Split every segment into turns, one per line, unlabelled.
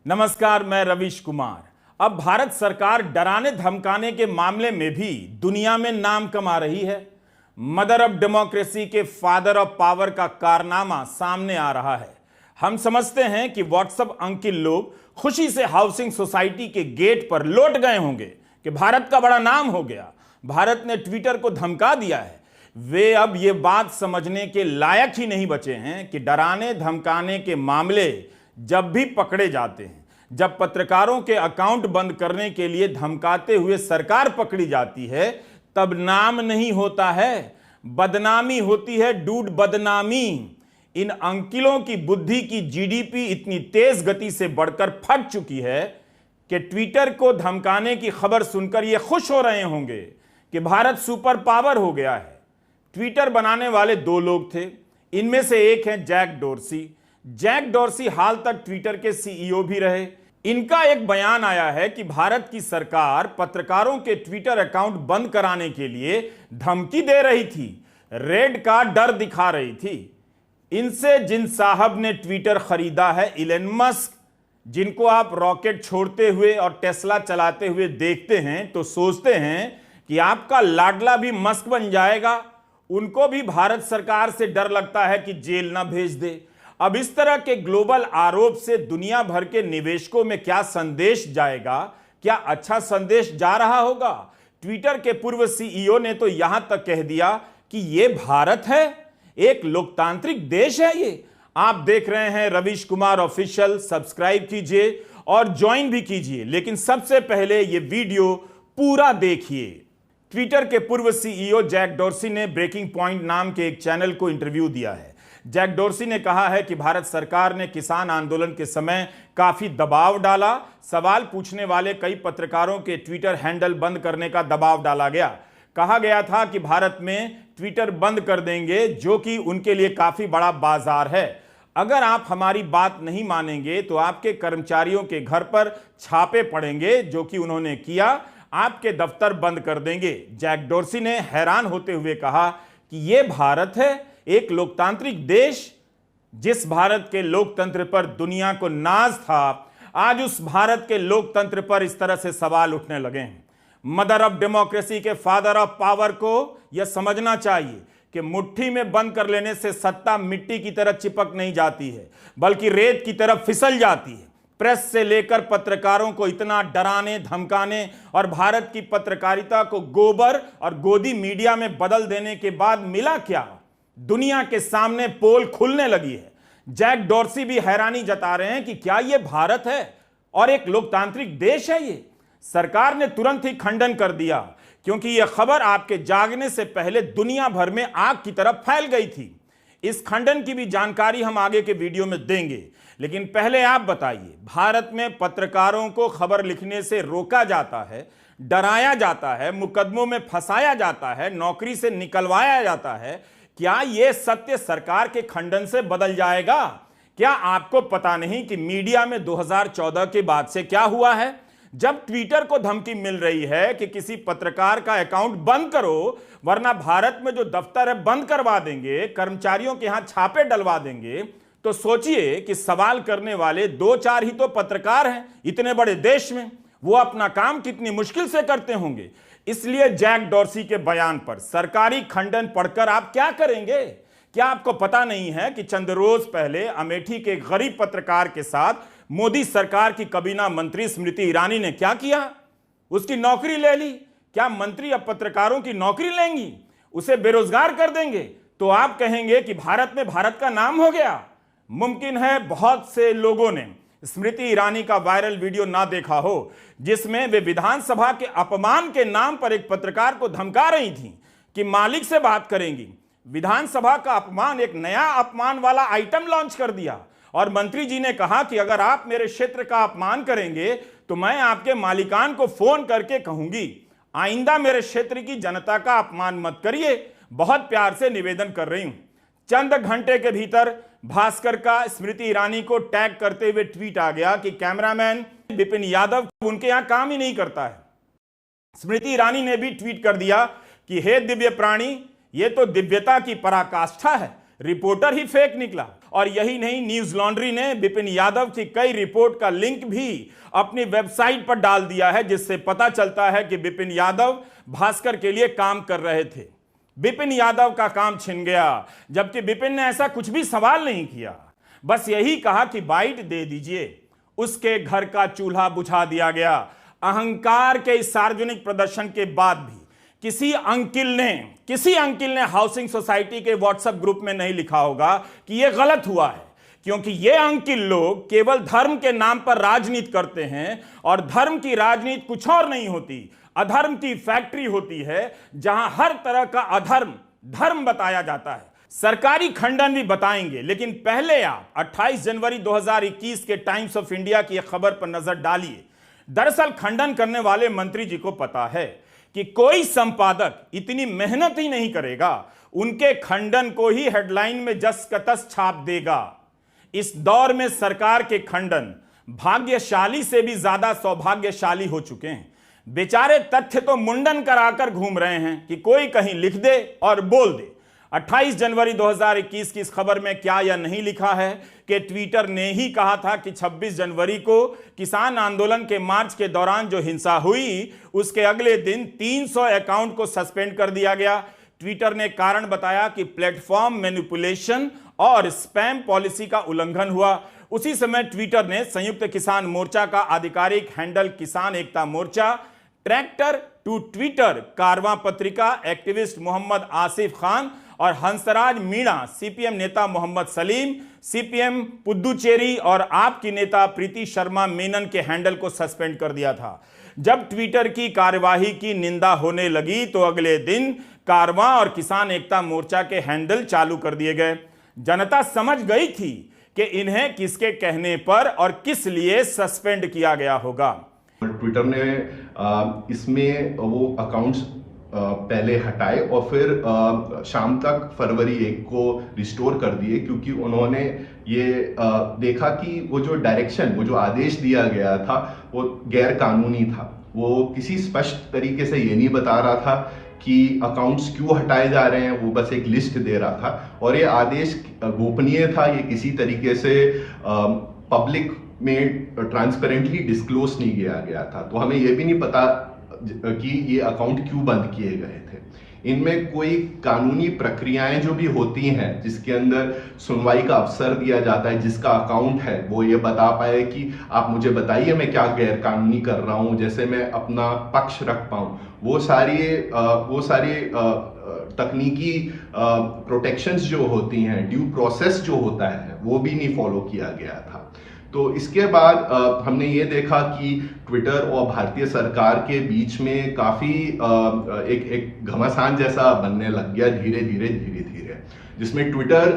नमस्कार, मैं रवीश कुमार। अब भारत सरकार डराने धमकाने के मामले में भी दुनिया में नाम कमा रही है। मदर ऑफ डेमोक्रेसी के फादर ऑफ पावर का कारनामा सामने आ रहा है। हम समझते हैं कि व्हाट्सएप अंकिल लोग खुशी से हाउसिंग सोसाइटी के गेट पर लौट गए होंगे कि भारत का बड़ा नाम हो गया, भारत ने ट्विटर को धमका दिया है। वे अब ये बात समझने के लायक ही नहीं बचे हैं कि डराने धमकाने के मामले जब भी पकड़े जाते हैं, जब पत्रकारों के अकाउंट बंद करने के लिए धमकाते हुए सरकार पकड़ी जाती है, तब नाम नहीं होता है, बदनामी होती है। डूड, बदनामी। इन अंकिलों की बुद्धि की जीडीपी इतनी तेज गति से बढ़कर फट चुकी है कि ट्विटर को धमकाने की खबर सुनकर ये खुश हो रहे होंगे कि भारत सुपर पावर हो गया है। ट्विटर बनाने वाले दो लोग थे, इनमें से एक है जैक डोर्सी। जैक डोर्सी हाल तक ट्विटर के सीईओ भी रहे। इनका एक बयान आया है कि भारत की सरकार पत्रकारों के ट्विटर अकाउंट बंद कराने के लिए धमकी दे रही थी, रेड का डर दिखा रही थी। इनसे जिन साहब ने ट्विटर खरीदा है, इलन मस्क, जिनको आप रॉकेट छोड़ते हुए और टेस्ला चलाते हुए देखते हैं तो सोचते हैं कि आपका लाडला भी मस्क बन जाएगा। उनको भी भारत सरकार से डर लगता है कि जेल ना भेज दे। अब इस तरह के ग्लोबल आरोप से दुनिया भर के निवेशकों में क्या संदेश जाएगा? क्या अच्छा संदेश जा रहा होगा? ट्विटर के पूर्व सीईओ ने तो यहां तक कह दिया कि यह भारत है, एक लोकतांत्रिक देश है ये। आप देख रहे हैं रवीश कुमार ऑफिशियल, सब्सक्राइब कीजिए और ज्वाइन भी कीजिए, लेकिन सबसे पहले यह वीडियो पूरा देखिए। ट्विटर के पूर्व सीईओ जैक डोर्सी ने ब्रेकिंग पॉइंट नाम के एक चैनल को इंटरव्यू दिया है। जैक डोर्सी ने कहा है कि भारत सरकार ने किसान आंदोलन के समय काफी दबाव डाला। सवाल पूछने वाले कई पत्रकारों के ट्विटर हैंडल बंद करने का दबाव डाला गया। कहा गया था कि भारत में ट्विटर बंद कर देंगे, जो कि उनके लिए काफी बड़ा बाजार है। अगर आप हमारी बात नहीं मानेंगे तो आपके कर्मचारियों के घर पर छापे पड़ेंगे, जो कि उन्होंने किया। आपके दफ्तर बंद कर देंगे। जैक डोर्सी ने हैरान होते हुए कहा कि यह भारत है, एक लोकतांत्रिक देश। जिस भारत के लोकतंत्र पर दुनिया को नाज था, आज उस भारत के लोकतंत्र पर इस तरह से सवाल उठने लगे हैं। मदर ऑफ डेमोक्रेसी के फादर ऑफ पावर को यह समझना चाहिए कि मुट्ठी में बंद कर लेने से सत्ता मिट्टी की तरह चिपक नहीं जाती है, बल्कि रेत की तरह फिसल जाती है। प्रेस से लेकर पत्रकारों को इतना डराने धमकाने और भारत की पत्रकारिता को गोबर और गोदी मीडिया में बदल देने के बाद मिला क्या? दुनिया के सामने पोल खुलने लगी है। जैक डोर्सी भी हैरानी जता रहे हैं कि क्या यह भारत है और एक लोकतांत्रिक देश है ये? सरकार ने तुरंत ही खंडन कर दिया, क्योंकि यह खबर आपके जागने से पहले दुनिया भर में आग की तरफ फैल गई थी। इस खंडन की भी जानकारी हम आगे के वीडियो में देंगे, लेकिन पहले आप बताइए, भारत में पत्रकारों को खबर लिखने से रोका जाता है, डराया जाता है, मुकदमों में फंसाया जाता है, नौकरी से निकलवाया जाता है। क्या यह सत्य सरकार के खंडन से बदल जाएगा? क्या आपको पता नहीं कि मीडिया में 2014 के बाद से क्या हुआ है? जब ट्विटर को धमकी मिल रही है कि किसी पत्रकार का अकाउंट बंद करो, वरना भारत में जो दफ्तर है बंद करवा देंगे, कर्मचारियों के यहां छापे डलवा देंगे, तो सोचिए कि सवाल करने वाले 2-4 ही तो पत्रकार हैं इतने बड़े देश में। वो अपना काम कितनी मुश्किल से करते होंगे। इसलिए जैक डोर्सी के बयान पर सरकारी खंडन पढ़कर आप क्या करेंगे? क्या आपको पता नहीं है कि चंद रोज पहले अमेठी के गरीब पत्रकार के साथ मोदी सरकार की काबीना मंत्री स्मृति ईरानी ने क्या किया? उसकी नौकरी ले ली। क्या मंत्री अब पत्रकारों की नौकरी लेंगी? उसे बेरोजगार कर देंगे? तो आप कहेंगे कि भारत में भारत का नाम हो गया। मुमकिन है बहुत से लोगों ने स्मृति ईरानी का वायरल वीडियो ना देखा हो, जिसमें वे विधानसभा के अपमान के नाम पर एक पत्रकार को धमका रही थी कि मालिक से बात करेंगी। विधानसभा का अपमान, एक नया अपमान वाला आइटम लॉन्च कर दिया और मंत्री जी ने कहा कि अगर आप मेरे क्षेत्र का अपमान करेंगे तो मैं आपके मालिकान को फोन करके कहूंगी, आइंदा मेरे क्षेत्र की जनता का अपमान मत करिए। बहुत प्यार से निवेदन कर रही हूं। चंद घंटे के भीतर भास्कर का स्मृति ईरानी को टैग करते हुए ट्वीट आ गया कि कैमरामैन विपिन यादव उनके यहां काम ही नहीं करता है। स्मृति ईरानी ने भी ट्वीट कर दिया कि हे दिव्य प्राणी, ये तो दिव्यता की पराकाष्ठा है, रिपोर्टर ही फेक निकला। और यही नहीं, न्यूज लॉन्ड्री ने विपिन यादव की कई रिपोर्ट का लिंक भी अपनी वेबसाइट पर डाल दिया है, जिससे पता चलता है कि विपिन यादव भास्कर के लिए काम कर रहे थे। विपिन यादव का काम छिन गया, जबकि विपिन ने ऐसा कुछ भी सवाल नहीं किया, बस यही कहा कि बाइट दे दीजिए। उसके घर का चूल्हा बुझा दिया गया। अहंकार के इस सार्वजनिक प्रदर्शन के बाद भी किसी अंकिल ने हाउसिंग सोसाइटी के व्हाट्सएप ग्रुप में नहीं लिखा होगा कि यह गलत हुआ है, क्योंकि ये अंकिल लोग केवल धर्म के नाम पर राजनीति करते हैं, और धर्म की राजनीति कुछ और नहीं होती, अधर्म की फैक्ट्री होती है, जहां हर तरह का अधर्म धर्म बताया जाता है। सरकारी खंडन भी बताएंगे, लेकिन पहले आप 28 जनवरी 2021 के टाइम्स ऑफ इंडिया की एक खबर पर नजर डालिए। दरअसल खंडन करने वाले मंत्री जी को पता है कि कोई संपादक इतनी मेहनत ही नहीं करेगा, उनके खंडन को ही हेडलाइन में जस का तस छाप देगा। इस दौर में सरकार के खंडन भाग्यशाली से भी ज्यादा सौभाग्यशाली हो चुके हैं। बेचारे तथ्य तो मुंडन कराकर घूम रहे हैं कि कोई कहीं लिख दे और बोल दे। 28 जनवरी 2021 की इस खबर में क्या यह नहीं लिखा है कि ट्विटर ने ही कहा था कि 26 जनवरी को किसान आंदोलन के मार्च के दौरान जो हिंसा हुई, उसके अगले दिन 300 अकाउंट को सस्पेंड कर दिया गया। ट्विटर ने कारण बताया कि प्लेटफॉर्म मैनिपुलेशन और स्पैम पॉलिसी का उल्लंघन हुआ। उसी समय ट्विटर ने संयुक्त किसान मोर्चा का आधिकारिक हैंडल किसान एकता मोर्चा, ट्रैक्टर टू ट्विटर कारवां पत्रिका, एक्टिविस्ट मोहम्मद आसिफ खान और हंसराज मीणा, सीपीएम नेता मोहम्मद सलीम, सीपीएम पुद्दुचेरी और आप की नेता प्रीति शर्मा मेनन के हैंडल को सस्पेंड कर दिया था। जब ट्विटर की कार्यवाही की निंदा होने लगी तो अगले दिन कारवां और किसान एकता मोर्चा के हैंडल चालू कर दिए गए। जनता समझ गई थी कि इन्हें किसके कहने पर और किस लिए सस्पेंड किया गया होगा।
ट्विटर ने इसमें वो अकाउंट्स पहले हटाए और फिर शाम तक फरवरी 1 को रिस्टोर कर दिए, क्योंकि उन्होंने ये देखा कि वो जो डायरेक्शन, वो जो आदेश दिया गया था वो गैर कानूनी था। वो किसी स्पष्ट तरीके से ये नहीं बता रहा था कि अकाउंट्स क्यों हटाए जा रहे हैं, वो बस एक लिस्ट दे रहा था। और ये आदेश गोपनीय था, ये किसी तरीके से पब्लिक में ट्रांसपेरेंटली डिस्क्लोज नहीं किया गया था। तो हमें यह भी नहीं पता कि ये अकाउंट क्यों बंद किए गए थे। इनमें कोई कानूनी प्रक्रियाएं जो भी होती हैं, जिसके अंदर सुनवाई का अवसर दिया जाता है, जिसका अकाउंट है वो ये बता पाए कि आप मुझे बताइए मैं क्या गैर कानूनी कर रहा हूं, जैसे मैं अपना पक्ष रख पाऊं, वो सारी तकनीकी प्रोटेक्शंस जो होती हैं, ड्यू प्रोसेस जो होता है, वो भी नहीं फॉलो किया गया था। तो इसके बाद हमने ये देखा कि ट्विटर और भारतीय सरकार के बीच में काफी एक घमासान जैसा बनने लग गया धीरे धीरे, जिसमें ट्विटर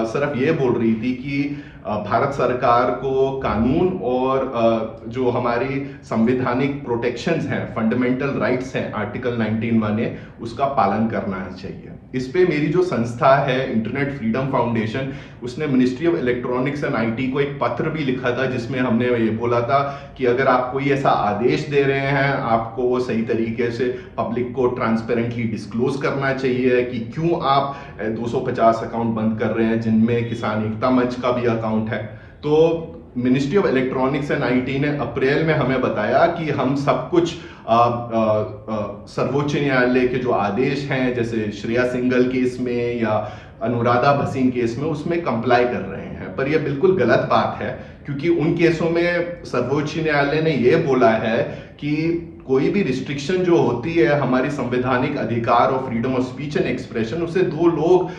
सिर्फ ये बोल रही थी कि भारत सरकार को कानून और जो हमारी संवैधानिक प्रोटेक्शंस हैं, फंडामेंटल राइट्स हैं, आर्टिकल 19(1)(a), उसका पालन करना चाहिए। इस पे मेरी जो संस्था है इंटरनेट फ्रीडम फाउंडेशन, उसने ministry of electronics and IT को एक पत्र भी लिखा था, जिसमें हमने ये बोला था कि अगर आप कोई ऐसा आदेश दे रहे हैं, आपको वो सही तरीके से पब्लिक को ट्रांसपेरेंटली डिस्क्लोज करना चाहिए कि क्यों आप 250 अकाउंट बंद कर रहे हैं, जिनमें किसान एकता मंच का भी अकाउंट है। तो ministry of electronics and IT ने अप्रैल में हमें बताया कि हम सब कुछ सर्वोच्च न्यायालय के जो आदेश हैं, जैसे श्रेया सिंघल केस में या अनुराधा भसीन केस में, उसमें कंप्लाई कर रहे हैं। पर यह बिल्कुल गलत बात है, क्योंकि उन केसों में सर्वोच्च न्यायालय ने यह बोला है कि कोई भी रिस्ट्रिक्शन जो होती है हमारी संवैधानिक अधिकार और freedom of speech and expression, उससे दो लोग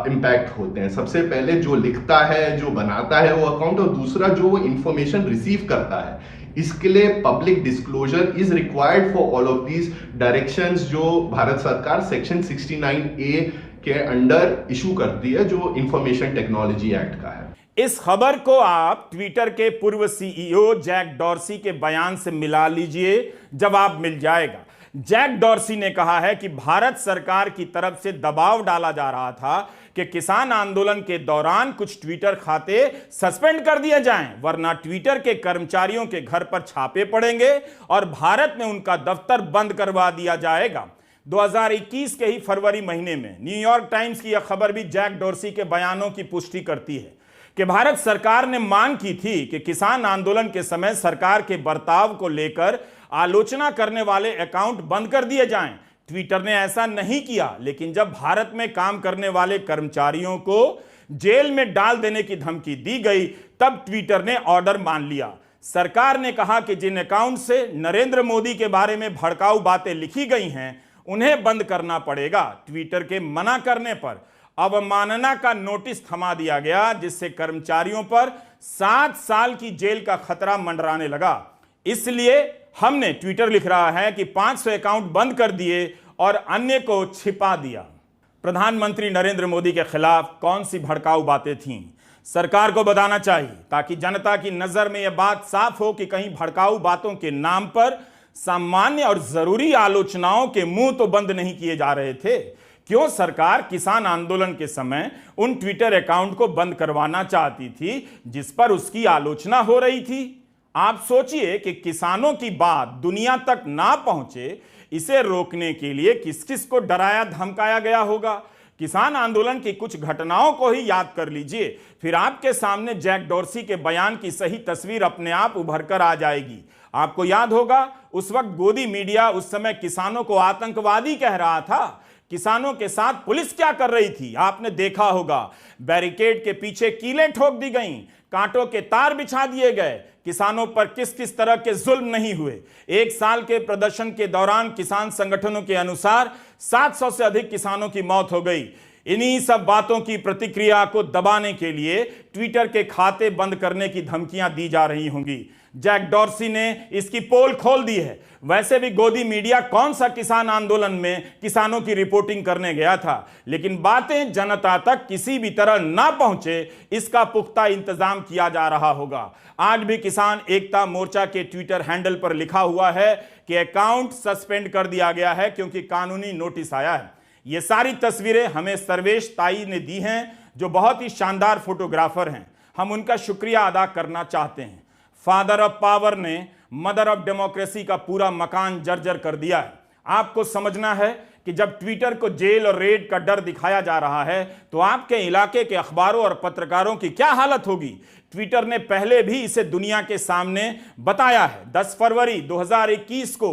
इम्पैक्ट होते हैं। सबसे पहले जो लिखता है, जो बनाता है वो अकाउंट, और दूसरा जो वो इंफॉर्मेशन रिसीव करता है। इसके लिए public disclosure is required for all of these directions, जो भारत सरकार सेक्शन 69A के अंडर इशू करती है, जो इंफॉर्मेशन टेक्नोलॉजी एक्ट का है।
इस खबर को आप ट्विटर के पूर्व सीईओ जैक डॉर्सी के बयान से मिला लीजिए, जवाब मिल जाएगा। जैक डॉर्सी ने कहा है कि भारत सरकार की तरफ से दबाव डाला जा रहा था कि किसान आंदोलन के दौरान कुछ ट्विटर खाते सस्पेंड कर दिए जाएं, वरना ट्विटर के कर्मचारियों के घर पर छापे पड़ेंगे और भारत में उनका दफ्तर बंद करवा दिया जाएगा। 2021 के ही फरवरी महीने में न्यूयॉर्क टाइम्स की यह खबर भी जैक डॉर्सी के बयानों की पुष्टि करती है। कि भारत सरकार ने मांग की थी कि किसान आंदोलन के समय सरकार के बर्ताव को लेकर आलोचना करने वाले अकाउंट बंद कर दिए जाएं। ट्विटर ने ऐसा नहीं किया, लेकिन जब भारत में काम करने वाले कर्मचारियों को जेल में डाल देने की धमकी दी गई, तब ट्विटर ने ऑर्डर मान लिया। सरकार ने कहा कि जिन अकाउंट से नरेंद्र मोदी के बारे में भड़काऊ बातें लिखी गई हैं, उन्हें बंद करना पड़ेगा। ट्विटर के मना करने पर अवमानना का नोटिस थमा दिया गया, जिससे कर्मचारियों पर 7 साल की जेल का खतरा मंडराने लगा। इसलिए हमने, ट्विटर लिख रहा है, कि 500 अकाउंट बंद कर दिए और अन्य को छिपा दिया। प्रधानमंत्री नरेंद्र मोदी के खिलाफ कौन सी भड़काऊ बातें थीं, सरकार को बताना चाहिए, ताकि जनता की नजर में यह बात साफ हो कि कहीं भड़काऊ बातों के नाम पर सामान्य और जरूरी आलोचनाओं के मुंह तो बंद नहीं किए जा रहे थे। क्यों सरकार किसान आंदोलन के समय उन ट्विटर अकाउंट को बंद करवाना चाहती थी जिस पर उसकी आलोचना हो रही थी? आप सोचिए कि किसानों की बात दुनिया तक ना पहुंचे, इसे रोकने के लिए किस किस को डराया धमकाया गया होगा। किसान आंदोलन की कुछ घटनाओं को ही याद कर लीजिए, फिर आपके सामने जैक डॉर्सी के बयान की सही तस्वीर अपने आप उभर कर आ जाएगी। आपको याद होगा, उस वक्त गोदी मीडिया उस समय किसानों को आतंकवादी कह रहा था। किसानों के साथ पुलिस क्या कर रही थी आपने देखा होगा। बैरिकेड के पीछे कीलें ठोक दी गईं, कांटों के तार बिछा दिए गए। किसानों पर किस किस तरह के जुल्म नहीं हुए। 1 साल के प्रदर्शन के दौरान किसान संगठनों के अनुसार 700 से अधिक किसानों की मौत हो गई। इन्हीं सब बातों की प्रतिक्रिया को दबाने के लिए ट्विटर के खाते बंद करने की धमकियां दी जा रही होंगी। जैक डॉर्सी ने इसकी पोल खोल दी है। वैसे भी गोदी मीडिया कौन सा किसान आंदोलन में किसानों की रिपोर्टिंग करने गया था, लेकिन बातें जनता तक किसी भी तरह ना पहुंचे, इसका पुख्ता इंतजाम किया जा रहा होगा। आज भी किसान एकता मोर्चा के ट्विटर हैंडल पर लिखा हुआ है कि अकाउंट सस्पेंड कर दिया गया है क्योंकि कानूनी नोटिस आया है। ये सारी तस्वीरें हमें सर्वेश ताई ने दी हैं, जो बहुत ही शानदार फोटोग्राफर हैं। हम उनका शुक्रिया अदा करना चाहते हैं। फादर ऑफ पावर ने मदर ऑफ डेमोक्रेसी का पूरा मकान जर्जर कर दिया है। आपको समझना है कि जब ट्विटर को जेल और रेड का डर दिखाया जा रहा है, तो आपके इलाके के अखबारों और पत्रकारों की क्या हालत होगी। ट्विटर ने पहले भी इसे दुनिया के सामने बताया है। 10 फरवरी 2021 को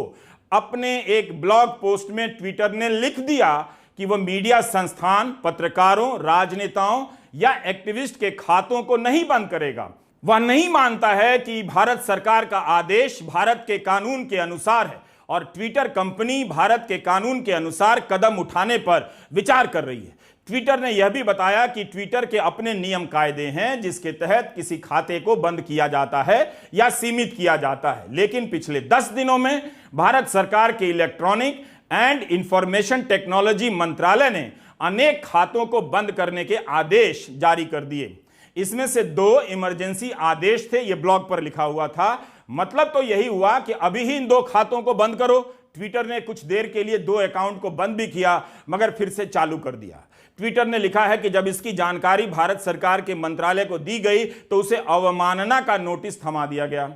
अपने एक ब्लॉग पोस्ट में ट्विटर ने लिख दिया कि वह मीडिया संस्थान, पत्रकारों, राजनेताओं या एक्टिविस्ट के खातों को नहीं बंद करेगा। वह नहीं मानता है कि भारत सरकार का आदेश भारत के कानून के अनुसार है और ट्विटर कंपनी भारत के कानून के अनुसार कदम उठाने पर विचार कर रही है। ट्विटर ने यह भी बताया कि ट्विटर के अपने नियम कायदे हैं जिसके तहत किसी खाते को बंद किया जाता है या सीमित किया जाता है, लेकिन पिछले 10 दिनों में भारत सरकार के इलेक्ट्रॉनिक एंड इंफॉर्मेशन टेक्नोलॉजी मंत्रालय ने अनेक खातों को बंद करने के आदेश जारी कर दिए। इसमें से 2 इमरजेंसी आदेश थे, यह ब्लॉग पर लिखा हुआ था। मतलब तो यही हुआ कि अभी ही इन 2 खातों को बंद करो। ट्विटर ने कुछ देर के लिए 2 अकाउंट को बंद भी किया, मगर फिर से चालू कर दिया। ट्विटर ने लिखा है कि जब इसकी जानकारी भारत सरकार के मंत्रालय को दी गई तो उसे अवमानना का नोटिस थमा दिया गया।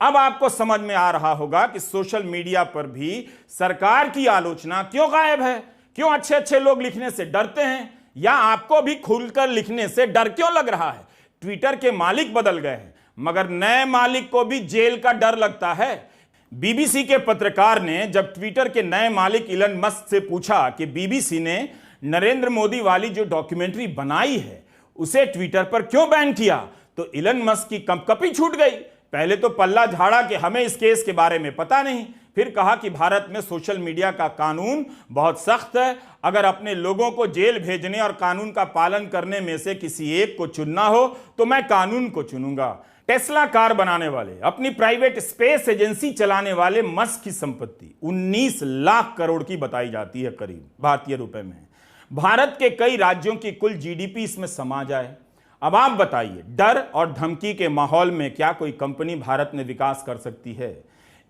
अब आपको समझ में आ रहा होगा कि सोशल मीडिया पर भी सरकार की आलोचना क्यों गायब है। क्यों अच्छे अच्छे लोग लिखने से डरते हैं, या आपको भी खुलकर लिखने से डर क्यों लग रहा है। ट्विटर के मालिक बदल गए हैं, मगर नए मालिक को भी जेल का डर लगता है। बीबीसी के पत्रकार ने जब ट्विटर के नए मालिक इलन मस्क से पूछा कि बीबीसी ने नरेंद्र मोदी वाली जो डॉक्यूमेंट्री बनाई है उसे ट्विटर पर क्यों बैन किया, तो इलन मस्क की कंपकपी छूट गई। पहले तो पल्ला झाड़ा कि हमें इस केस के बारे में पता नहीं, फिर कहा कि भारत में सोशल मीडिया का कानून बहुत सख्त है। अगर अपने लोगों को जेल भेजने और कानून का पालन करने में से किसी एक को चुनना हो तो मैं कानून को चुनूंगा। टेस्ला कार बनाने वाले, अपनी प्राइवेट स्पेस एजेंसी चलाने वाले मस्क की संपत्ति 19 लाख करोड़ की बताई जाती है, करीब भारतीय रुपए में। भारत के कई राज्यों की कुल जीडीपी इसमें समा जाए। अब आप बताइए, डर और धमकी के माहौल में क्या कोई कंपनी भारत में विकास कर सकती है?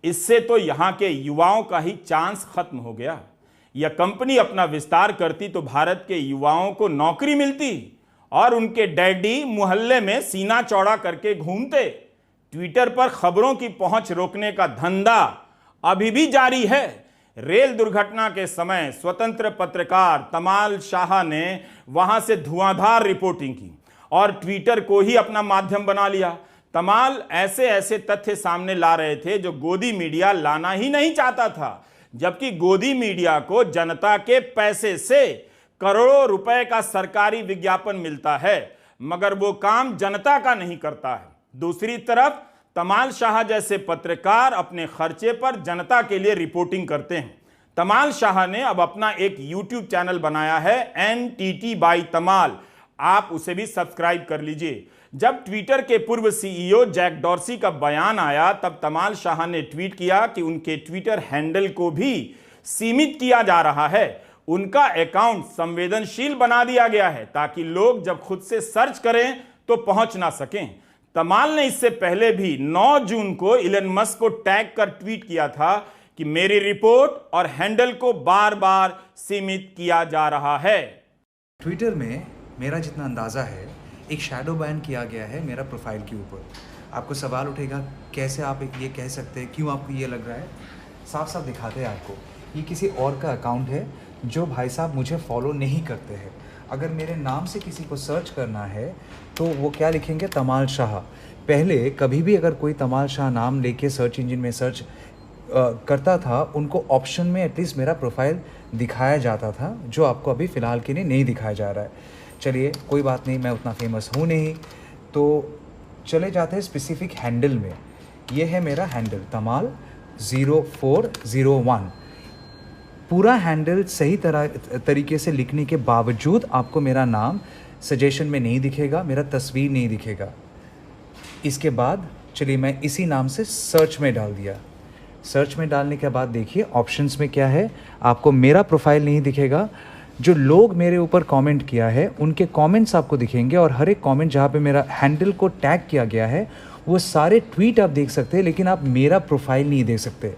इससे तो यहां के युवाओं का ही चांस खत्म हो गया। यह कंपनी अपना विस्तार करती तो भारत के युवाओं को नौकरी मिलती और उनके डैडी मोहल्ले में सीना चौड़ा करके घूमते। ट्विटर पर खबरों की पहुंच रोकने का धंधा अभी भी जारी है। रेल दुर्घटना के समय स्वतंत्र पत्रकार तमाल शाह ने वहां से धुआंधार रिपोर्टिंग की। और ट्विटर को ही अपना माध्यम बना लिया। तमाल ऐसे ऐसे तथ्य सामने ला रहे थे जो गोदी मीडिया लाना ही नहीं चाहता था, जबकि गोदी मीडिया को जनता के पैसे से करोड़ों रुपए का सरकारी विज्ञापन मिलता है, मगर वो काम जनता का नहीं करता है। दूसरी तरफ तमाल शाह जैसे पत्रकार अपने खर्चे पर जनता के लिए रिपोर्टिंग करते हैं। तमाल शाह ने अब अपना एक यूट्यूब चैनल बनाया है, NTT बाई तमाल। आप उसे भी सब्सक्राइब कर लीजिए। जब ट्विटर के पूर्व CEO जैक डॉर्सी का बयान आया, तब तमाल शाह ने ट्वीट किया कि उनके ट्विटर हैंडल को भी सीमित किया जा रहा है। उनका अकाउंट संवेदनशील बना दिया गया है ताकि लोग जब खुद से सर्च करें तो पहुंच ना सकें। तमाल ने इससे पहले भी 9 जून को इलन मस्क को टैग कर ट्वीट किया था कि मेरी रिपोर्ट और हैंडल को बार बार सीमित किया जा रहा है।
ट्विटर में मेरा जितना अंदाज़ा है, एक शैडो बैन किया गया है मेरा प्रोफाइल के ऊपर। आपको सवाल उठेगा कैसे आप ये कह सकते हैं, क्यों आपको ये लग रहा है? साफ साफ दिखाते हैं आपको। ये किसी और का अकाउंट है जो भाई साहब मुझे फॉलो नहीं करते हैं। अगर मेरे नाम से किसी को सर्च करना है तो वो क्या लिखेंगे? तमाल शाह। पहले कभी भी अगर कोई तमाल शाह नाम लेके सर्च इंजन में सर्च करता था, उनको ऑप्शन में एटलीस्ट मेरा प्रोफाइल दिखाया जाता था, जो आपको अभी फ़िलहाल के लिए नहीं दिखाया जा रहा है। चलिए कोई बात नहीं, मैं उतना फेमस हूँ नहीं, तो चले जाते हैं स्पेसिफिक हैंडल में। ये है मेरा हैंडल तमाल 0401। पूरा हैंडल सही तरीके से लिखने के बावजूद आपको मेरा नाम सजेशन में नहीं दिखेगा, मेरा तस्वीर नहीं दिखेगा। इसके बाद चलिए मैं इसी नाम से सर्च में डाल दिया। सर्च में डालने के बाद देखिए ऑप्शंस में क्या है, आपको मेरा प्रोफाइल नहीं दिखेगा। जो लोग मेरे ऊपर कमेंट किया है उनके कमेंट्स आपको दिखेंगे, और हर एक कमेंट जहाँ पे मेरा हैंडल को टैग किया गया है वो सारे ट्वीट आप देख सकते हैं, लेकिन आप मेरा प्रोफाइल नहीं देख सकते।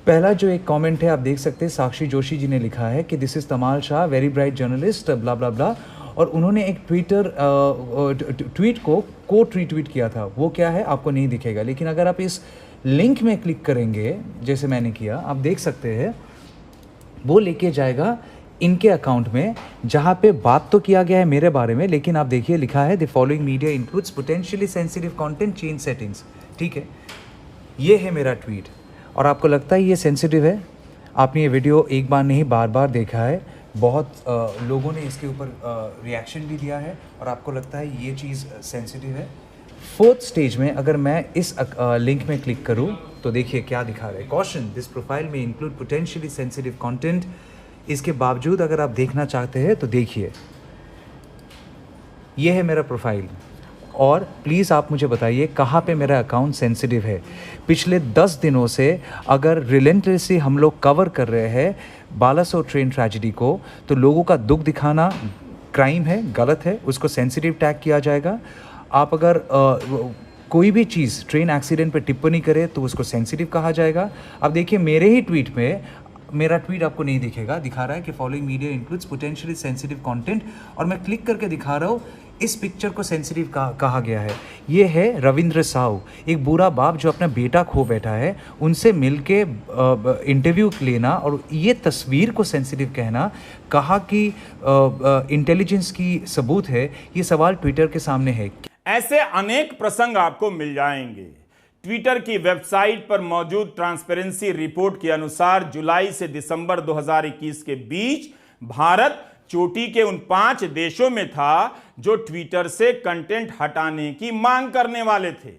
पहला जो एक कमेंट है आप देख सकते हैं, साक्षी जोशी जी ने लिखा है कि this is Tamal Shah, very bright journalist, blah blah blah, और उन्होंने एक ट्वीट को रीट्वीट किया था। वो क्या है आपको नहीं दिखेगा, लेकिन अगर आप इस लिंक में क्लिक करेंगे जैसे मैंने किया, आप देख सकते हैं वो लेके जाएगा इनके अकाउंट में, जहाँ पे बात तो किया गया है मेरे बारे में, लेकिन आप देखिए लिखा है the following media includes potentially sensitive content, change settings. ठीक है, ये है मेरा ट्वीट, और आपको लगता है ये सेंसिटिव है? आपने ये वीडियो एक बार नहीं बार बार देखा है, बहुत लोगों ने इसके ऊपर रिएक्शन भी दिया है, और आपको लगता है ये चीज़ सेंसिटिव है। 4th स्टेज में अगर मैं इस लिंक में क्लिक करूं तो देखिए क्या दिखा रहा है, कॉशन दिस प्रोफाइल में इंक्लूड पोटेंशियली सेंसिटिव कंटेंट। इसके बावजूद अगर आप देखना चाहते हैं तो देखिए ये है मेरा प्रोफाइल, और प्लीज़ आप मुझे बताइए कहाँ पे मेरा अकाउंट सेंसिटिव है। पिछले 10 दिनों से अगर रिलेंटलेसली हम लोग कवर कर रहे हैं बालासोर ट्रेन ट्रेजेडी को, तो लोगों का दुख दिखाना क्राइम है, गलत है, उसको सेंसिटिव टैग किया जाएगा। आप अगर कोई भी चीज़ ट्रेन एक्सीडेंट पे टिप्पणी करें तो उसको सेंसिटिव कहा जाएगा। अब देखिए मेरे ही ट्वीट में मेरा ट्वीट आपको नहीं दिखेगा, दिखा रहा है कि following media includes potentially sensitive content, और मैं क्लिक करके दिखा रहा हूँ इस पिक्चर को सेंसिटिव कहा गया है। ये है रविंद्र साहू, एक बुरा बाप जो अपना बेटा खो बैठा है, उनसे मिलके इंटरव्यू लेना और ये तस्वीर को सेंसिटिव कहना, कहा कि इंटेलिजेंस की सबूत है। ये सवाल ट्विटर के सामने है।
ऐसे अनेक प्रसंग आपको मिल जाएंगे। ट्विटर की वेबसाइट पर मौजूद ट्रांसपेरेंसी रिपोर्ट के अनुसार जुलाई से दिसंबर 2021 के बीच भारत चोटी के उन 5 देशों में था जो ट्विटर से कंटेंट हटाने की मांग करने वाले थे।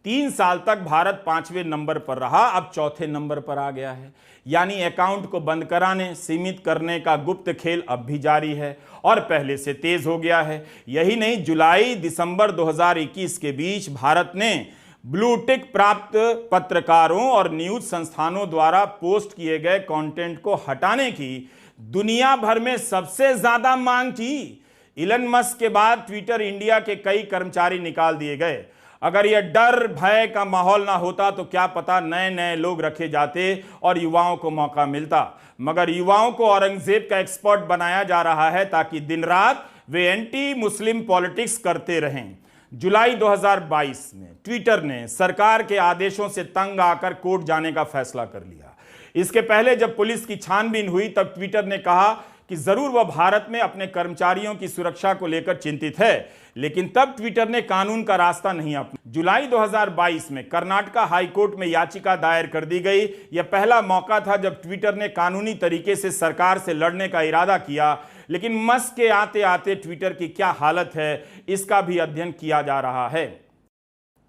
3 साल तक भारत 5वें नंबर पर रहा, अब 4थे नंबर पर आ गया है। यानी अकाउंट को बंद कराने, सीमित करने का गुप्त खेल अब भी जारी है और पहले से तेज हो गया है। यही नहीं, जुलाई दिसंबर 2021 के बीच भारत ने ब्लू टिक प्राप्त पत्रकारों और न्यूज संस्थानों द्वारा पोस्ट किए गए कंटेंट को हटाने की दुनिया भर में सबसे ज्यादा मांग की। इलन मस्क के बाद ट्विटर इंडिया के कई कर्मचारी निकाल दिए गए। अगर यह डर भय का माहौल ना होता तो क्या पता नए नए लोग रखे जाते और युवाओं को मौका मिलता, मगर युवाओं को औरंगजेब का एक्सपर्ट बनाया जा रहा है ताकि दिन रात वे एंटी मुस्लिम पॉलिटिक्स करते रहें। जुलाई 2022 में ट्विटर ने सरकार के आदेशों से तंग आकर कोर्ट जाने का फैसला कर लिया। इसके पहले जब पुलिस की छानबीन हुई तब ट्विटर ने कहा कि जरूर वह भारत में अपने कर्मचारियों की सुरक्षा को लेकर चिंतित है, लेकिन तब ट्विटर ने कानून का रास्ता नहीं अपनाया। जुलाई 2022 में कर्नाटका हाई कोर्ट में याचिका दायर कर दी गई। यह पहला मौका था जब ट्विटर ने कानूनी तरीके से सरकार से लड़ने का इरादा किया। लेकिन मस्क के आते आते ट्विटर की क्या हालत है, इसका भी अध्ययन किया जा रहा है।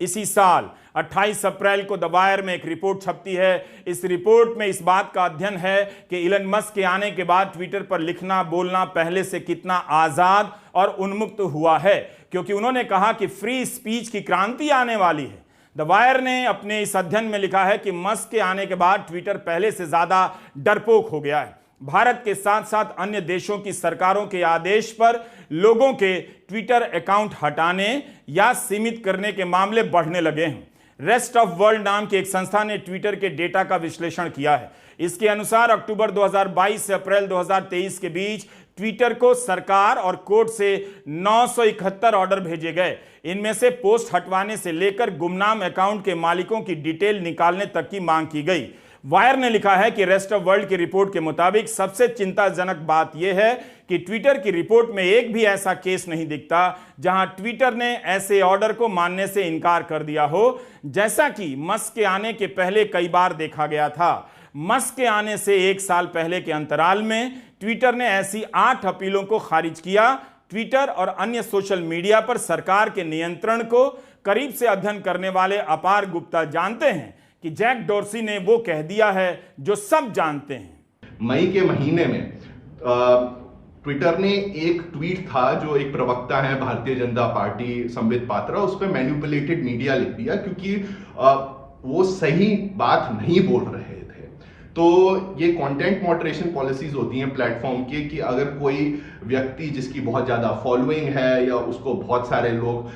इसी साल 28 अप्रैल को द वायर में एक रिपोर्ट छपती है। इस रिपोर्ट में इस बात का अध्ययन है कि इलन मस्क के आने के बाद ट्विटर पर लिखना बोलना पहले से कितना आजाद और उन्मुक्त हुआ है, क्योंकि उन्होंने कहा कि फ्री स्पीच की क्रांति आने वाली है। द वायर ने अपने इस अध्ययन में लिखा है कि मस्क के आने के बाद ट्विटर पहले से ज्यादा डरपोक हो गया है। भारत के साथ साथ अन्य देशों की सरकारों के आदेश पर लोगों के ट्विटर अकाउंट हटाने या सीमित करने के मामले बढ़ने लगे हैं। रेस्ट ऑफ वर्ल्ड नाम की एक संस्था ने ट्विटर के डेटा का विश्लेषण किया है। इसके अनुसार अक्टूबर 2022 से अप्रैल 2023 के बीच ट्विटर को सरकार और कोर्ट से 971 ऑर्डर भेजे गए। इनमें से पोस्ट हटवाने से लेकर गुमनाम अकाउंट के मालिकों की डिटेल निकालने तक की मांग की गई। वायर ने लिखा है कि रेस्ट ऑफ वर्ल्ड की रिपोर्ट के मुताबिक सबसे चिंताजनक बात यह है कि ट्विटर की रिपोर्ट में एक भी ऐसा केस नहीं दिखता जहां ट्विटर ने ऐसे ऑर्डर को मानने से इनकार कर दिया हो, जैसा कि मस्क के आने के पहले कई बार देखा गया था। मस्क के आने से 1 साल पहले के अंतराल में ट्विटर ने ऐसी 8 अपीलों को खारिज किया। ट्विटर और अन्य सोशल मीडिया पर सरकार के नियंत्रण को करीब से अध्ययन करने वाले अपार गुप्ता जानते हैं कि जैक डोर्सी ने वो कह दिया है जो सब जानते हैं।
मई के महीने में ट्विटर ने एक ट्वीट था जो एक प्रवक्ता है भारतीय जनता पार्टी संबित पात्रा, उस पर मैनिपुलेटेड मीडिया लिख दिया, क्योंकि वो सही बात नहीं बोल रहे थे। तो ये कंटेंट मॉडरेशन पॉलिसीज होती हैं प्लेटफॉर्म की कि अगर कोई व्यक्ति जिसकी बहुत ज्यादा फॉलोइंग है या उसको बहुत सारे लोग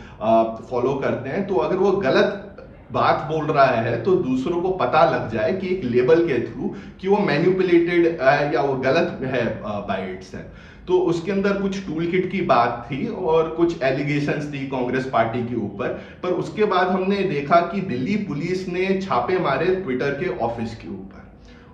फॉलो करते हैं, तो अगर वो गलत बात बोल रहा है तो दूसरों को पता लग जाए कि एक लेबल के थ्रू कि वो मैनिपुलेटेड या वो गलत है बाइट्स है। तो उसके अंदर कुछ टूल किट की बात थी और कुछ एलिगेशंस थी कांग्रेस पार्टी के ऊपर। पर उसके बाद हमने देखा कि दिल्ली पुलिस ने छापे मारे ट्विटर के ऑफिस के ऊपर,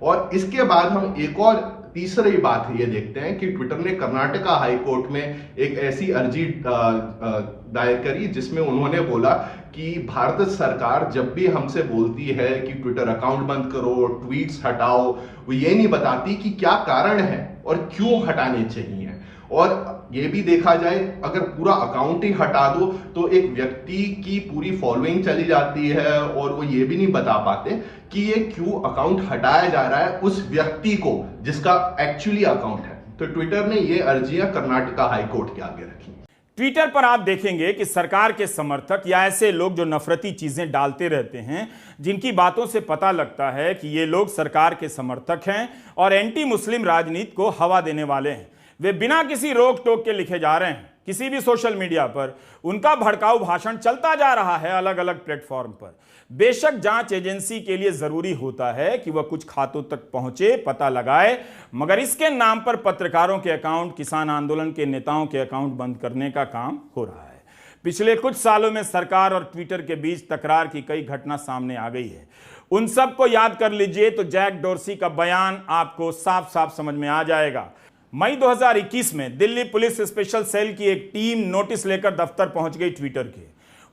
और इसके बाद हम एक और तीसरी बात ये देखते हैं कि ट्विटर ने कर्नाटका हाई कोर्ट में एक ऐसी अर्जी दायर करी जिसमें उन्होंने बोला कि भारत सरकार जब भी हमसे बोलती है कि ट्विटर अकाउंट बंद करो, ट्वीट्स हटाओ, वो ये नहीं बताती कि क्या कारण है और क्यों हटाने चाहिए। और ये भी देखा जाए, अगर पूरा अकाउंट ही हटा दो तो एक व्यक्ति की पूरी फॉलोइंग चली जाती है और वो ये भी नहीं बता पाते कि ये क्यों अकाउंट हटाया जा रहा है उस व्यक्ति को जिसका एक्चुअली अकाउंट है। तो ट्विटर ने ये अर्जियां कर्नाटका हाई कोर्ट के आगे रखी।
ट्विटर पर आप देखेंगे कि सरकार के समर्थक या ऐसे लोग जो नफरती चीजें डालते रहते हैं, जिनकी बातों से पता लगता है कि ये लोग सरकार के समर्थक हैं और एंटी मुस्लिम राजनीति को हवा देने वाले हैं, वे बिना किसी रोक टोक के लिखे जा रहे हैं। किसी भी सोशल मीडिया पर उनका भड़काऊ भाषण चलता जा रहा है अलग अलग प्लेटफॉर्म पर। बेशक जांच एजेंसी के लिए जरूरी होता है कि वह कुछ खातों तक पहुंचे, पता लगाए, मगर इसके नाम पर पत्रकारों के अकाउंट, किसान आंदोलन के नेताओं के अकाउंट बंद करने का काम हो रहा है। पिछले कुछ सालों में सरकार और ट्विटर के बीच तकरार की कई घटना सामने आ गई है। उन सब को याद कर लीजिए तो जैक डोर्सी का बयान आपको साफ साफ समझ में आ जाएगा। मई 2021 में दिल्ली पुलिस स्पेशल सेल की एक टीम नोटिस लेकर दफ्तर पहुंच गई ट्विटर के।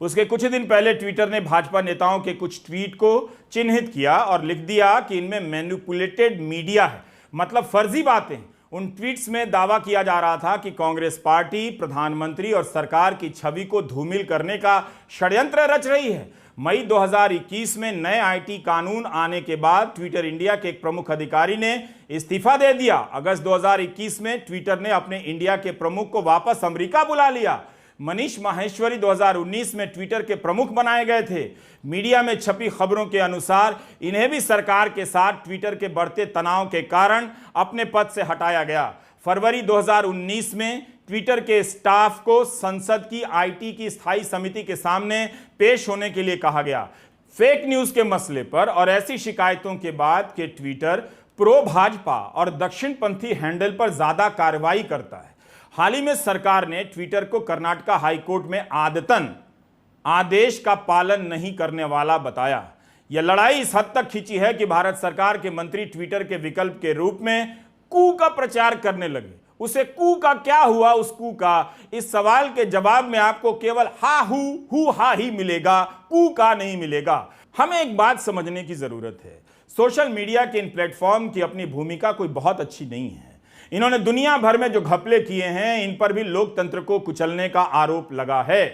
उसके कुछ दिन पहले ट्विटर ने भाजपा नेताओं के कुछ ट्वीट को चिन्हित किया और लिख दिया कि इनमें मैनिपुलेटेड मीडिया है, मतलब फर्जी बातें। उन ट्वीट्स में दावा किया जा रहा था कि कांग्रेस पार्टी प्रधानमंत्री और सरकार की छवि को धूमिल करने का षड्यंत्र रच रही है। मई 2021 में नए आईटी कानून आने के बाद ट्विटर इंडिया के एक प्रमुख अधिकारी ने इस्तीफा दे दिया। अगस्त 2021 में ट्विटर ने अपने इंडिया के प्रमुख को वापस अमेरिका बुला लिया। मनीष माहेश्वरी 2019 में ट्विटर के प्रमुख बनाए गए थे। मीडिया में छपी खबरों के अनुसार इन्हें भी सरकार के साथ ट्विटर के बढ़ते तनाव के कारण अपने पद से हटाया गया। फरवरी 2019 में ट्विटर के स्टाफ को संसद की आईटी की स्थायी समिति के सामने पेश होने के लिए कहा गया। फेक न्यूज के मसले पर और ऐसी शिकायतों के बाद कि ट्विटर प्रो भाजपा और दक्षिणपंथी हैंडल पर ज्यादा कार्रवाई करता है। हाल ही में सरकार ने ट्विटर को कर्नाटका हाई कोर्ट में आदतन आदेश का पालन नहीं करने वाला बताया। यह लड़ाई इस हद तक खींची है कि भारत सरकार के मंत्री ट्विटर के विकल्प के रूप में कू का प्रचार करने लगे। उसे कू का क्या हुआ उस कू का, इस सवाल के जवाब में आपको केवल हा हु हा ही मिलेगा, कू का नहीं मिलेगा। हमें एक बात समझने की जरूरत है, सोशल मीडिया के इन प्लेटफॉर्म की अपनी भूमिका कोई बहुत अच्छी नहीं है। इन्होंने दुनिया भर में जो घपले किए हैं, इन पर भी लोकतंत्र को कुचलने का आरोप लगा है।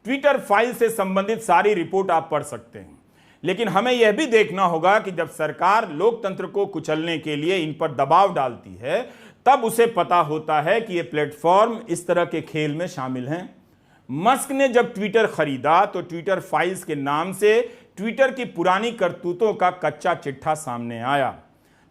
ट्विटर फाइल से संबंधित सारी रिपोर्ट आप पढ़ सकते हैं, लेकिन हमें यह भी देखना होगा कि जब सरकार लोकतंत्र को कुचलने के लिए इन पर दबाव डालती है, तब उसे पता होता है कि ये प्लेटफॉर्म इस तरह के खेल में शामिल हैं। मस्क ने जब ट्विटर खरीदा तो ट्विटर फाइल्स के नाम से ट्विटर की पुरानी करतूतों का कच्चा चिट्ठा सामने आया।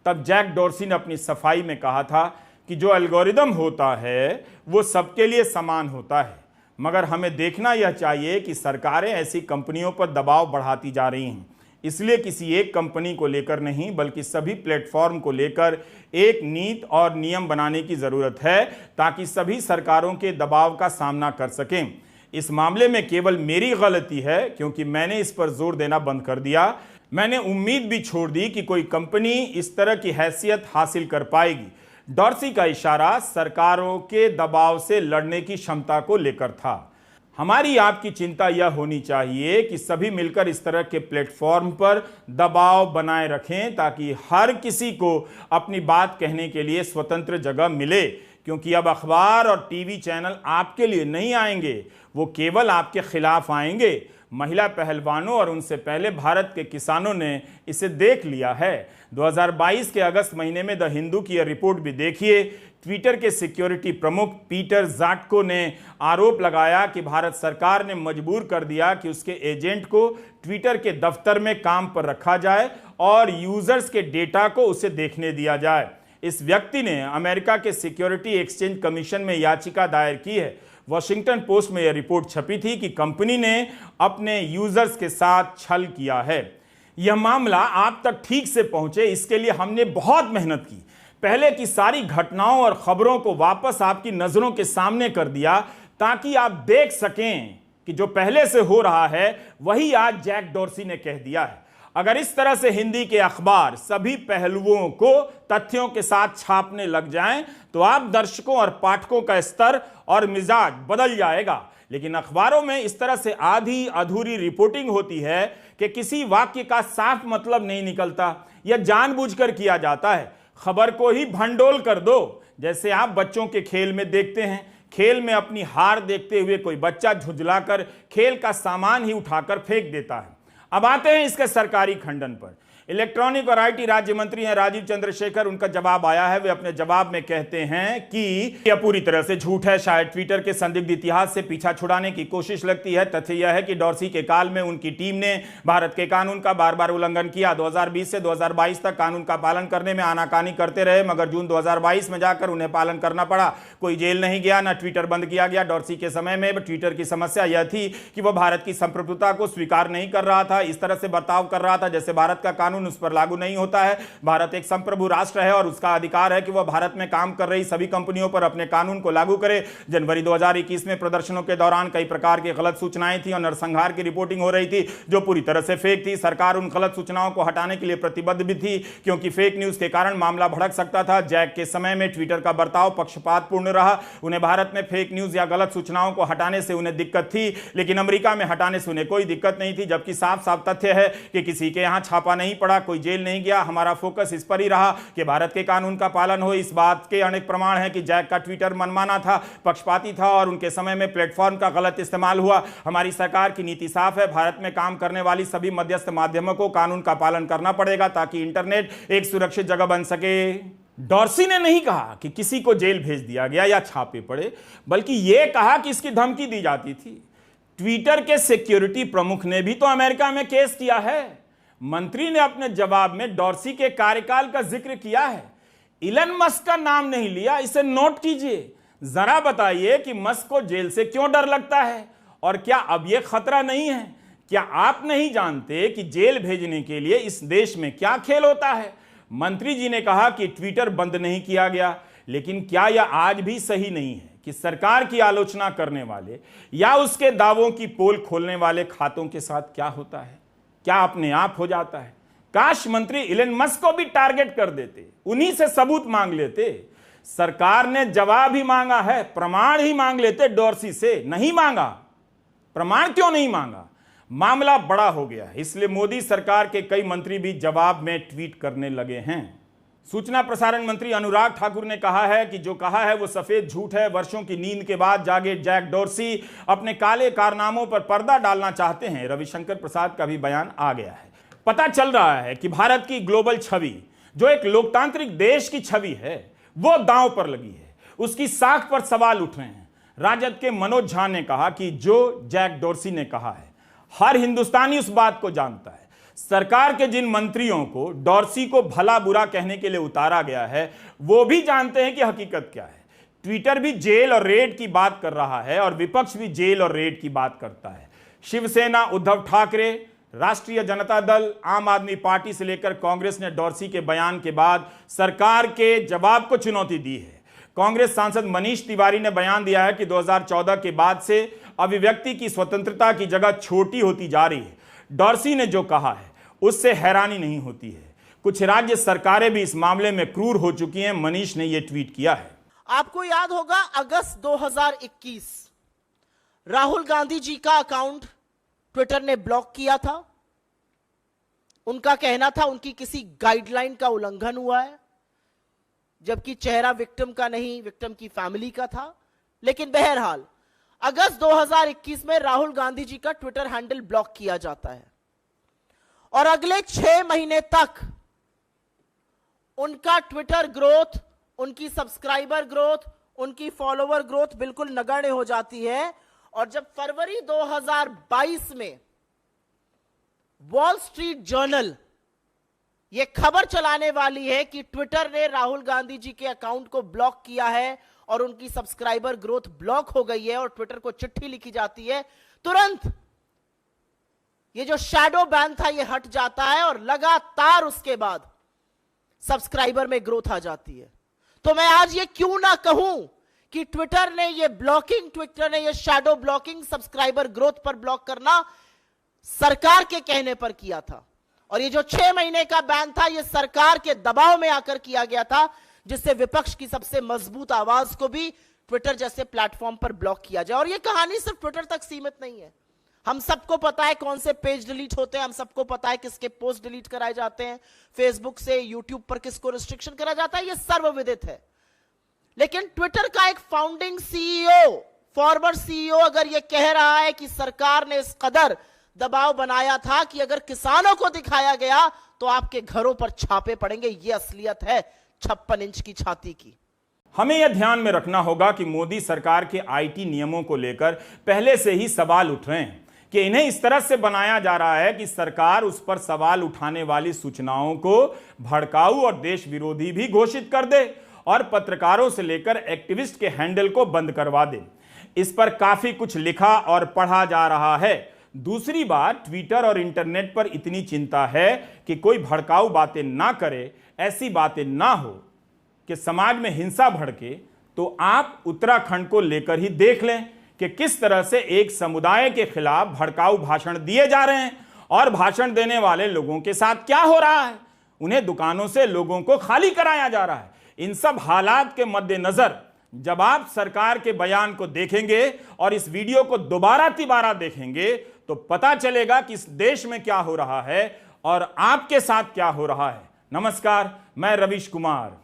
तब जैक डॉर्सी ने अपनी सफाई में कहा था कि जो एल्गोरिदम होता है वो सबके लिए समान होता है, मगर हमें देखना यह चाहिए कि सरकारें ऐसी कंपनियों पर दबाव बढ़ाती जा रही हैं। इसलिए किसी एक कंपनी को लेकर नहीं, बल्कि सभी प्लेटफॉर्म को लेकर एक नीति और नियम बनाने की जरूरत है, ताकि सभी सरकारों के दबाव का सामना कर सकें। इस मामले में केवल मेरी गलती है, क्योंकि मैंने इस पर जोर देना बंद कर दिया। मैंने उम्मीद भी छोड़ दी कि कोई कंपनी इस तरह की हैसियत हासिल कर पाएगी। डॉर्सी का इशारा सरकारों के दबाव से लड़ने की क्षमता को लेकर था। हमारी आपकी चिंता यह होनी चाहिए कि सभी मिलकर इस तरह के प्लेटफॉर्म पर दबाव बनाए रखें, ताकि हर किसी को अपनी बात कहने के लिए स्वतंत्र जगह मिले। क्योंकि अब अखबार और टीवी चैनल आपके लिए नहीं आएंगे, वो केवल आपके खिलाफ आएंगे। महिला पहलवानों और उनसे पहले भारत के किसानों ने इसे देख लिया है। 2022 के अगस्त महीने में द हिंदू की यह रिपोर्ट भी देखिए। ट्विटर के सिक्योरिटी प्रमुख पीटर ज़ाटको ने आरोप लगाया कि भारत सरकार ने मजबूर कर दिया कि उसके एजेंट को ट्विटर के दफ्तर में काम पर रखा जाए और यूजर्स के डेटा को उसे देखने दिया जाए। इस व्यक्ति ने अमेरिका के सिक्योरिटी एक्सचेंज कमीशन में याचिका दायर की है। वॉशिंगटन पोस्ट में यह रिपोर्ट छपी थी कि कंपनी ने अपने यूजर्स के साथ छल किया है। यह मामला आप तक ठीक से पहुंचे, इसके लिए हमने बहुत मेहनत की। पहले की सारी घटनाओं और खबरों को वापस आपकी नजरों के सामने कर दिया, ताकि आप देख सकें कि जो पहले से हो रहा है वही आज जैक डॉर्सी ने कह दिया है। अगर इस तरह से हिंदी के अखबार सभी पहलुओं को तथ्यों के साथ छापने लग जाएं, तो आप दर्शकों और पाठकों का स्तर और मिजाज बदल जाएगा। लेकिन अखबारों में इस तरह से आधी अधूरी रिपोर्टिंग होती है कि किसी वाक्य का साफ मतलब नहीं निकलता, यह जानबूझकर किया जाता है। खबर को ही भंडोल कर दो, जैसे आप बच्चों के खेल में देखते हैं। खेल में अपनी हार देखते हुए कोई बच्चा झुंझलाकर खेल का सामान ही उठाकर फेंक देता है। अब आते हैं इसके सरकारी खंडन पर। इलेक्ट्रॉनिक और आईटी राज्य मंत्री हैं राजीव चंद्रशेखर, उनका जवाब आया है। वे अपने जवाब में कहते हैं कि यह पूरी तरह से झूठ है। शायद ट्विटर के संदिग्ध इतिहास से पीछा छुड़ाने की कोशिश लगती है। तथ्य यह है कि डॉर्सी के काल में उनकी टीम ने भारत के कानून का बार बार उल्लंघन किया। 2020 से 2022 तक कानून का पालन करने में आनाकानी करते रहे, मगर जून 2022 में जाकर उन्हें पालन करना पड़ा। कोई जेल नहीं गया, न ट्विटर बंद किया गया। डॉर्सी के समय में ट्विटर की समस्या यह थी कि वह भारत की संप्रभुता को स्वीकार नहीं कर रहा था। इस तरह से बर्ताव कर रहा था जैसे भारत का कानून उस पर लागू नहीं होता है। भारत एक संप्रभु राष्ट्र है और उसका अधिकार है कि वह भारत में काम कर रही सभी कंपनियों पर अपने कानून को लागू करे। जनवरी 2021 में प्रदर्शनों के दौरान कई प्रकार की गलत सूचनाएं थी और नरसंहार की रिपोर्टिंग हो रही थी, जो पूरी तरह से फेक थी। सरकार उन गलत सूचनाओं को हटाने के लिए प्रतिबद्ध भी थी, क्योंकि फेक न्यूज के कारण मामला भड़क सकता था। जैक के समय में ट्विटर का बर्ताव पक्षपातपूर्ण रहा। उन्हें भारत में फेक न्यूज या गलत सूचनाओं को हटाने से उन्हें दिक्कत थी, लेकिन अमेरिका में हटाने से उन्हें कोई दिक्कत नहीं थी। जबकि साफ साफ तथ्य है कि किसी के यहां छापा नहीं पड़ा, कोई जेल नहीं गया। हमारा फोकस इस पर ही रहा कि भारत के कानून का पालन हो। इस बात के अनेक प्रमाण हैं कि जैक का ट्विटर मनमाना था, पक्षपाती था और उनके समय में प्लेटफॉर्म का गलत इस्तेमाल हुआ। हमारी सरकार की नीति साफ है, भारत में काम करने वाली सभी मध्यस्थ माध्यमों को कानून का पालन करना पड़ेगा, ताकि इंटरनेट एक सुरक्षित जगह बन सके। डॉर्सी ने नहीं कहा कि किसी को जेल भेज दिया गया या छापे पड़े, बल्कि यह कहा कि इसकी धमकी दी जाती थी। ट्विटर के सिक्योरिटी प्रमुख ने भी तो अमेरिका में केस किया है। मंत्री ने अपने जवाब में डॉर्सी के कार्यकाल का जिक्र किया है, इलन मस्क का नाम नहीं लिया। इसे नोट कीजिए। जरा बताइए कि मस्क को जेल से क्यों डर लगता है, और क्या अब यह खतरा नहीं है? क्या आप नहीं जानते कि जेल भेजने के लिए इस देश में क्या खेल होता है? मंत्री जी ने कहा कि ट्विटर बंद नहीं किया गया, लेकिन क्या यह आज भी सही नहीं है कि सरकार की आलोचना करने वाले या उसके दावों की पोल खोलने वाले खातों के साथ क्या होता है? क्या अपने आप हो जाता है? काश मंत्री इलन मस्क को भी टारगेट कर देते, उन्हीं से सबूत मांग लेते। सरकार ने जवाब ही मांगा है, प्रमाण ही मांग लेते डॉर्सी से, नहीं मांगा। प्रमाण क्यों नहीं मांगा? मामला बड़ा हो गया है, इसलिए मोदी सरकार के कई मंत्री भी जवाब में ट्वीट करने लगे हैं। सूचना प्रसारण मंत्री अनुराग ठाकुर ने कहा है कि जो कहा है वो सफेद झूठ है। वर्षों की नींद के बाद जागे जैक डॉर्सी अपने काले कारनामों पर पर्दा डालना चाहते हैं। रविशंकर प्रसाद का भी बयान आ गया है। पता चल रहा है कि भारत की ग्लोबल छवि, जो एक लोकतांत्रिक देश की छवि है, वो दांव पर लगी है। उसकी साख पर सवाल उठ रहे हैं। राजद के मनोज झा ने कहा कि जो जैक डॉर्सी ने कहा है, हर हिंदुस्तानी उस बात को जानता है। सरकार के जिन मंत्रियों को डॉर्सी को भला बुरा कहने के लिए उतारा गया है, वो भी जानते हैं कि हकीकत क्या है। ट्विटर भी जेल और रेड की बात कर रहा है और विपक्ष भी जेल और रेड की बात करता है। शिवसेना, उद्धव ठाकरे, राष्ट्रीय जनता दल, आम आदमी पार्टी से लेकर कांग्रेस ने डॉर्सी के बयान के बाद सरकार के जवाब को चुनौती दी है। कांग्रेस सांसद मनीष तिवारी ने बयान दिया है कि 2014 के बाद से अभिव्यक्ति की स्वतंत्रता की जगह छोटी होती जा रही है। डॉर्सी ने जो कहा है उससे हैरानी नहीं होती है। कुछ राज्य सरकारें भी इस मामले में क्रूर हो चुकी हैं। मनीष ने यह ट्वीट किया है।
आपको याद होगा अगस्त 2021 राहुल गांधी जी का अकाउंट ट्विटर ने ब्लॉक किया था। उनका कहना था उनकी किसी गाइडलाइन का उल्लंघन हुआ है, जबकि चेहरा विक्टिम का नहीं, विक्टिम की फैमिली का था। लेकिन बहरहाल अगस्त 2021 में राहुल गांधी जी का ट्विटर हैंडल ब्लॉक किया जाता है और अगले 6 महीने तक उनका ट्विटर ग्रोथ, उनकी सब्सक्राइबर ग्रोथ, उनकी फॉलोवर ग्रोथ बिल्कुल नगण्य हो जाती है। और जब फरवरी 2022 में वॉल स्ट्रीट जर्नल यह खबर चलाने वाली है कि ट्विटर ने राहुल गांधी जी के अकाउंट को ब्लॉक किया है और उनकी सब्सक्राइबर ग्रोथ ब्लॉक हो गई है और ट्विटर को चिट्ठी लिखी जाती है, तुरंत ये जो शैडो बैन था ये हट जाता है और लगातार उसके बाद सब्सक्राइबर में ग्रोथ आ जाती है। तो मैं आज ये क्यों ना कहूं कि ट्विटर ने ये ब्लॉकिंग, ट्विटर ने ये शैडो ब्लॉकिंग, सब्सक्राइबर ग्रोथ पर ब्लॉक करना सरकार के कहने पर किया था। और ये जो 6 महीने का बैन था ये सरकार के दबाव में आकर किया गया था, जिससे विपक्ष की सबसे मजबूत आवाज को भी ट्विटर जैसे प्लेटफॉर्म पर ब्लॉक किया जाए। और ये कहानी सिर्फ ट्विटर तक सीमित नहीं है। हम सबको पता है कौन से पेज डिलीट होते हैं, हम सबको पता है किसके पोस्ट डिलीट कराए जाते हैं, फेसबुक से, यूट्यूब पर किसको रिस्ट्रिक्शन करा जाता है, ये सर्वविदित है। लेकिन ट्विटर का एक फाउंडिंग सीईओ, फॉरवर्ड सीईओ अगर ये कह रहा है कि सरकार ने इस कदर दबाव बनाया था कि अगर किसानों को दिखाया गया तो आपके घरों पर छापे पड़ेंगे, ये असलियत है 56 इंच की छाती की।
हमें यह ध्यान में रखना होगा कि मोदी सरकार के आईटी नियमों को लेकर पहले से ही सवाल उठ रहे हैं कि इन्हें इस तरह से बनाया जा रहा है कि सरकार उस पर सवाल उठाने वाली सूचनाओं को भड़काऊ और देश विरोधी भी घोषित कर दे और पत्रकारों से लेकर एक्टिविस्ट के हैंडल को बंद करवा दे। इस पर काफी कुछ लिखा और पढ़ा जा रहा है। दूसरी बात, ट्विटर और इंटरनेट पर इतनी चिंता है कि कोई भड़काऊ बातें ना करे, ऐसी बातें ना हो कि समाज में हिंसा भड़के, तो आप उत्तराखंड को लेकर ही देख लें कि किस तरह से एक समुदाय के खिलाफ भड़काऊ भाषण दिए जा रहे हैं और भाषण देने वाले लोगों के साथ क्या हो रहा है, उन्हें दुकानों से लोगों को खाली कराया जा रहा है। इन सब हालात के मद्देनजर जब आप सरकार के बयान को देखेंगे और इस वीडियो को दोबारा तिबारा देखेंगे तो पता चलेगा कि इस देश में क्या हो रहा है और आपके साथ क्या हो रहा है। नमस्कार, मैं रवीश कुमार।